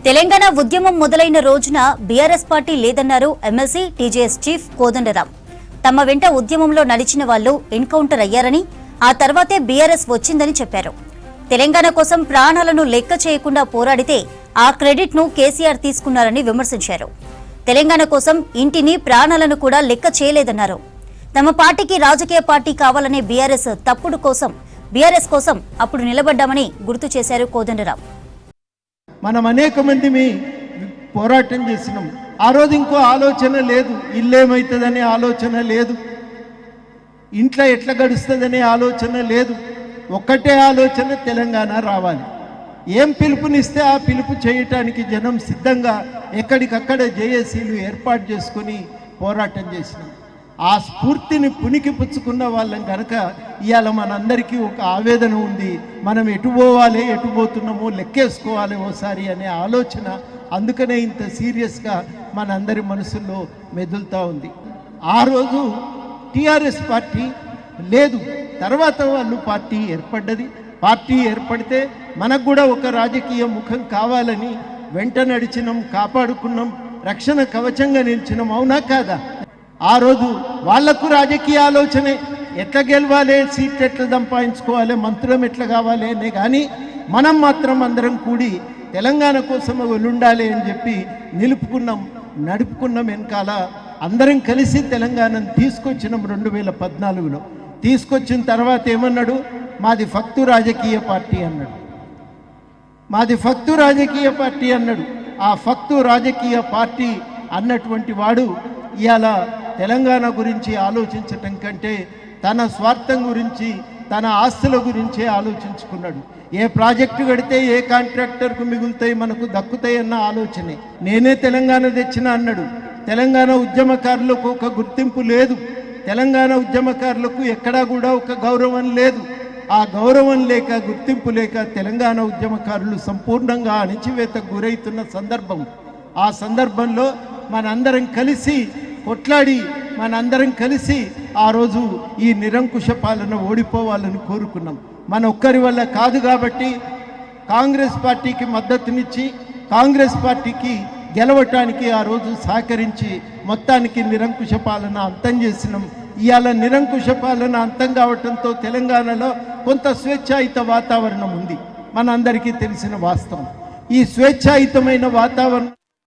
తెలంగాణ ఉద్యమం మొదలైన రోజున బీఆర్ఎస్ పార్టీ లేదన్నారు ఎమ్మెల్సీ టీజేఎస్ చీఫ్ కోదండరాం. తమ వెంట ఉద్యమంలో నడిచిన వాళ్లు ఎన్కౌంటర్ అయ్యారని, ఆ తర్వాతే బీఆర్ఎస్ వచ్చిందని చెప్పారు. తెలంగాణ కోసం ప్రాణాలను లెక్క చేయకుండా పోరాడితే ఆ క్రెడిట్ ను కేసీఆర్ తీసుకున్నారని విమర్శించారు. తెలంగాణ కోసం ఇంటిని ప్రాణాలను కూడా లెక్క చేయలేదన్నారు. తమ పార్టీకి రాజకీయ పార్టీ కావాలనే బీఆర్ఎస్ కోసం అప్పుడు నిలబడ్డామని గుర్తు చేశారు కోదండరాం. మనం అనేక మంది పోరాటం చేసినాం. ఆ రోజు ఇంకో ఆలోచన లేదు, ఇల్లేమవుతుందనే ఆలోచన లేదు, ఇంట్లో ఎట్లా గడుస్తుందనే ఆలోచన లేదు. ఒక్కటే ఆలోచన, తెలంగాణ రావాలి. ఏం పిలుపునిస్తే ఆ పిలుపు చేయటానికి జనం సిద్ధంగా ఎక్కడికక్కడ జేఏసీలు ఏర్పాటు చేసుకుని పోరాటం చేసినాం. ఆ స్ఫూర్తిని పునికి పుచ్చుకున్న వాళ్ళం కనుక ఇవాళ మనందరికీ ఒక ఆవేదన ఉంది. మనం ఎటు పోవాలి, ఎటు పోతున్నామో లెక్కేసుకోవాలి ఓసారి అనే ఆలోచన అందుకనే ఇంత సీరియస్గా మనందరి మనసుల్లో మెదులుతూ ఉంది. ఆ రోజు టీఆర్ఎస్ పార్టీ లేదు, తర్వాత వాళ్ళు పార్టీ ఏర్పడ్డది. పార్టీ ఏర్పడితే మనకు కూడా ఒక రాజకీయ ముఖం కావాలని వెంట నడిచినాం, కాపాడుకున్నాం, రక్షణ కవచంగా నిలిచినాం. అవునా కాదా? ఆ రోజు వాళ్లకు రాజకీయ ఆలోచనే, ఎట్లా గెలవాలి, సీట్ ఎట్లా సంపాదించుకోవాలి, మంత్రులం ఎట్లా కావాలి అనే. కానీ మనం మాత్రం అందరం కూడి తెలంగాణ కోసం ఉండాలి అని చెప్పి నిలుపుకున్నాం, నడుపుకున్నాం. వెనకాల అందరం కలిసి తెలంగాణను తీసుకొచ్చినాం. 2014లో తీసుకొచ్చిన తర్వాత ఏమన్నాడు? మాది ఫక్తు రాజకీయ పార్టీ అన్నాడు. మాది ఫక్తు రాజకీయ పార్టీ అన్నాడు. ఆ ఫక్తు రాజకీయ పార్టీ అన్నటువంటి వాడు ఇవాళ తెలంగాణ గురించి ఆలోచించటం కంటే తన స్వార్థం గురించి, తన ఆస్తుల గురించే ఆలోచించుకున్నాడు. ఏ ప్రాజెక్టు కడితే ఏ కాంట్రాక్టర్కు మిగులుతాయి, మనకు దక్కుతాయన్న ఆలోచనే. నేనే తెలంగాణ తెచ్చిన అన్నాడు. తెలంగాణ ఉద్యమకారులకు ఒక గుర్తింపు లేదు, తెలంగాణ ఉద్యమకారులకు ఎక్కడా కూడా ఒక గౌరవం లేదు. ఆ గౌరవం లేక, గుర్తింపు లేక తెలంగాణ ఉద్యమకారులు సంపూర్ణంగా అణిచివేతకు గురవుతున్న సందర్భం. ఆ సందర్భంలో మనందరం కలిసి కొట్లాడి, మనందరం కలిసి ఆ రోజు ఈ నిరంకుశ పాలన ఓడిపోవాలని కోరుకున్నాం. మన ఒక్కరి వల్ల కాదు కాబట్టి కాంగ్రెస్ పార్టీకి మద్దతునిచ్చి, కాంగ్రెస్ పార్టీకి గెలవటానికి ఆ రోజు సహకరించి మొత్తానికి నిరంకుశ పాలన అంతం చేసినాం. ఇవాళ నిరంకుశ పాలన అంతం కావటంతో తెలంగాణలో కొంత స్వేచ్ఛాయుత వాతావరణం ఉంది, మనందరికీ తెలిసిన వాస్తవం. ఈ స్వేచ్ఛాయుతమైన వాతావరణం